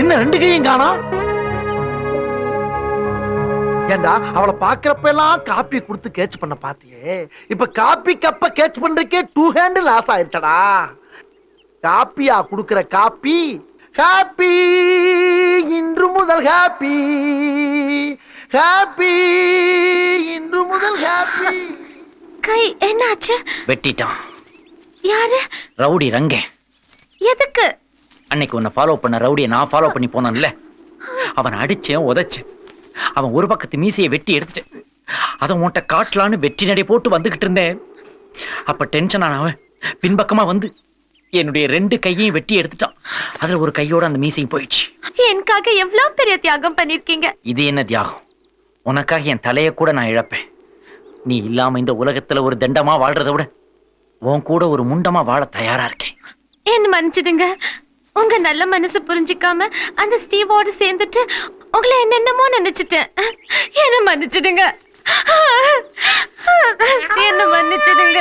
என்ன ரெண்டு கையும் காணோம்? ஏண்டா அவளை பாக்குறப்ப எல்லாம் காப்பி கொடுத்து கேட்ச் பண்ண பாத்தியே, இப்ப காப்பி கப்ப கேட்ச் பண்றதுக்கே 2 ஹேண்ட் லாஸ் ஆயிடுச்சடா. காப்பியா குடுக்கிற காப்பி ஹாப்பி, இன்று முதல் ஹாப்பி, ஹாப்பி, இன்று முதல் ஹாப்பி. கை என்னாச்சு? வெட்டிட்டான். யாரு? Rowdy range. எதுக்கு? அன்னைக்கு உன்னை ஃபாலோ பண்ண ரவுடியை நான் ஃபாலோ பண்ணி போனான்ல, அவன் அடிச்சேன் உதைச்சேன். அவன் ஒரு பக்கத்து மீசையை வெட்டி எடுத்துட்டேன். அதை உன்கிட்ட காட்டலான்னு வெற்றி நடை போட்டு வந்துகிட்டு இருந்தேன். அப்ப டென்ஷன் ஆனவன் பின்பக்கமா வந்து என்னுடைய 2 கையையும் வெட்டி எடுத்துட்டான். அதுல ஒரு கையோட அந்த மீசையும் போயிடுச்சு. எனக்காக எவ்வளவு பெரிய தியாகம் பண்ணிருக்கீங்க. இது என்ன தியாகம்? உனக்காக என் தலையை கூட நான் இழப்பேன். நீ இல்லாம இந்த உலகத்துல ஒரு தண்டமா வாழ்றதை விட உன் கூட ஒரு முண்டமா வாழ தயாரா இருக்கேன். என்ன மன்னிச்சிடுங்க. உங்க நல்ல மனசு புரிஞ்சிக்காம அந்த ஸ்டீவோட சேர்ந்துட்டு உங்களை என்னென்னமோ நினைச்சிட்டேன். என்ன மன்னிச்சிடுங்க. என்ன மன்னிச்சிடுங்க.